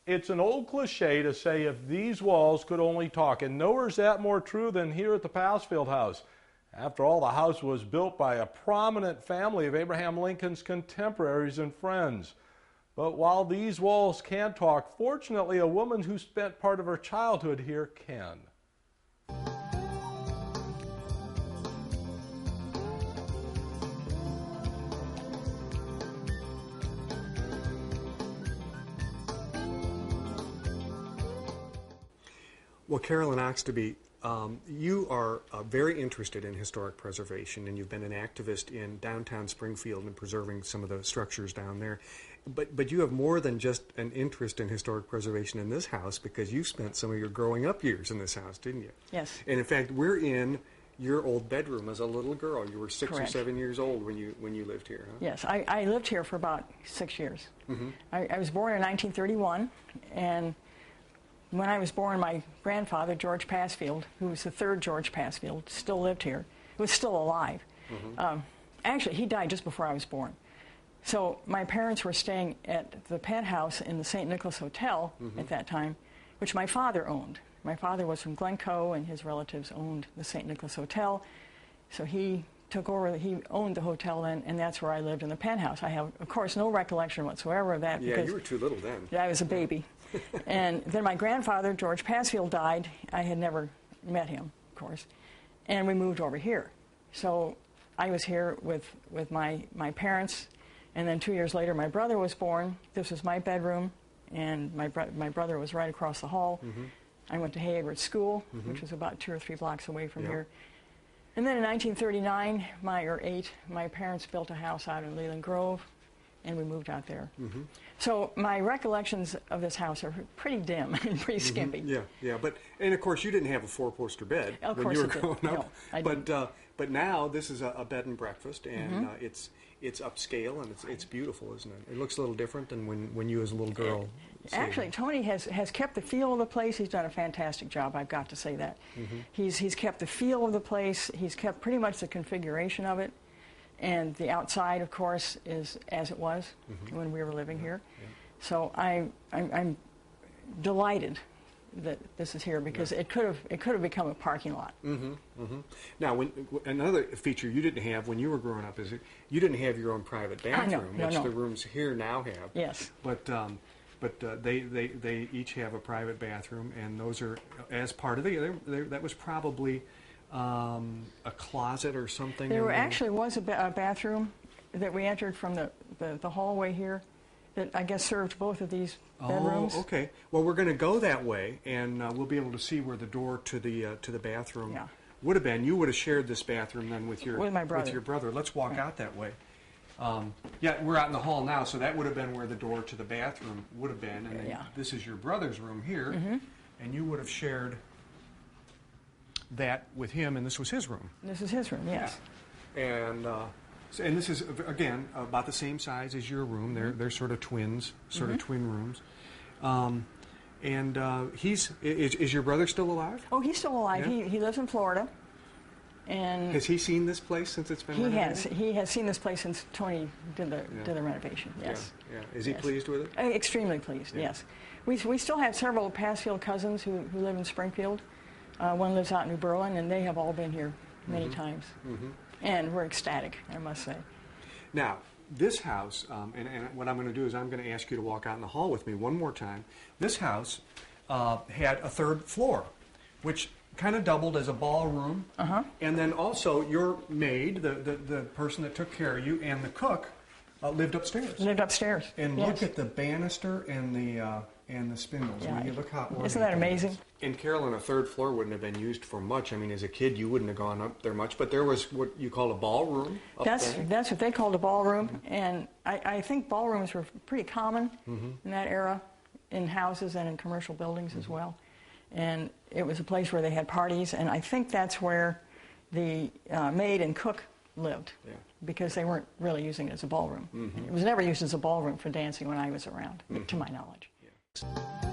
It's an old cliche to say if these walls could only talk, and nowhere's that more true than here at the Pasfield House. After all, the house was built by a prominent family of Abraham Lincoln's contemporaries and friends. But while these walls can't talk, fortunately, a woman who spent part of her childhood here can. Well, Carolyn Oxtoby, you are very interested in historic preservation, and you've been an activist in downtown Springfield and preserving some of the structures down there. But you have more than just an interest in historic preservation in this house, because you spent some of your growing up years in this house, didn't you? Yes. And in fact, we're in your old bedroom as a little girl. You were 6 Correct. or 7 years old when you lived here, huh? Yes, I lived here for about 6 years. Mm-hmm. I was born in 1931, and when I was born, my grandfather, George Pasfield, who was the third George Pasfield, still lived here. He was still alive. Mm-hmm. Actually, he died just before I was born. So my parents were staying at the penthouse in the St. Nicholas Hotel mm-hmm. at that time, which my father owned. My father was from Glencoe, and his relatives owned the St. Nicholas Hotel. So he took over, he owned the hotel then, and that's where I lived, in the penthouse. I have, of course, no recollection whatsoever of that. Yeah, because you were too little then. I was a baby. And then my grandfather, George Pasfield, died. I had never met him, of course. And we moved over here. So I was here with my parents, and then 2 years later my brother was born. This was my bedroom, and my brother was right across the hall. Mm-hmm. I went to Hay Edwards School, mm-hmm. which was about 2 or 3 blocks away from yeah. here. And then in 1939, my parents built a house out in Leland Grove, and we moved out there. Mm-hmm. So my recollections of this house are pretty dim and pretty skimpy. Mm-hmm. Yeah. And of course you didn't have a 4-poster bed when you were growing up. No, I didn't. But now this is a bed and breakfast, and mm-hmm. it's upscale, and it's beautiful, isn't it? It looks a little different than when you as a little girl. Actually, Tony has kept the feel of the place. He's done a fantastic job, I've got to say that. Mm-hmm. He's kept the feel of the place. He's kept pretty much the configuration of it. And the outside, of course, is as it was mm-hmm. when we were living here. Yeah. So I'm delighted that this is here, because yeah. it could have become a parking lot. Mm-hmm. Mm-hmm. Now, another feature you didn't have when you were growing up is you didn't have your own private bathroom, which the rooms here now have. Yes. But they each have a private bathroom, and those are as part of that was probably a closet or something. There actually was a bathroom that we entered from the hallway here that I guess served both of these bedrooms. Oh, okay. Well, we're going to go that way, and we'll be able to see where the door to the bathroom yeah. would have been. You would have shared this bathroom then with my brother. With your brother. Let's walk yeah. out that way. Yeah, we're out in the hall now, so that would have been where the door to the bathroom would have been. And then yeah. this is your brother's room here, mm-hmm. and you would have shared that with him, and this was his room. This is his room, yes. Yeah. And this is, again, about the same size as your room. They're sort of twins, mm-hmm. twin rooms. Is your brother still alive? Oh, he's still alive. Yeah? He lives in Florida. And has he seen this place since it's been renovated? He has seen this place since Tony did the renovation, yes. Yeah. Is he pleased with it? Extremely pleased, yeah. yes. We still have several Pasfield cousins who live in Springfield. One lives out in New Berlin, and they have all been here many mm-hmm. times. Mm-hmm. And we're ecstatic, I must say. Now, this house, and what I'm going to do is I'm going to ask you to walk out in the hall with me one more time. This house had a third floor, which kind of doubled as a ballroom. Uh-huh. And then also your maid, the person that took care of you, and the cook lived upstairs. Lived upstairs, And yes. look at the banister and the spindles. Yeah. Will you look how ornate Isn't that amazing? In Carolyn, a third floor wouldn't have been used for much. I mean, as a kid, you wouldn't have gone up there much, but there was what you call a ballroom up there. That's what they called a ballroom, mm-hmm. and I think ballrooms were pretty common mm-hmm. in that era, in houses and in commercial buildings mm-hmm. as well. And it was a place where they had parties, and I think that's where the maid and cook lived, yeah. because they weren't really using it as a ballroom. Mm-hmm. It was never used as a ballroom for dancing when I was around, mm-hmm. to my knowledge. Yeah.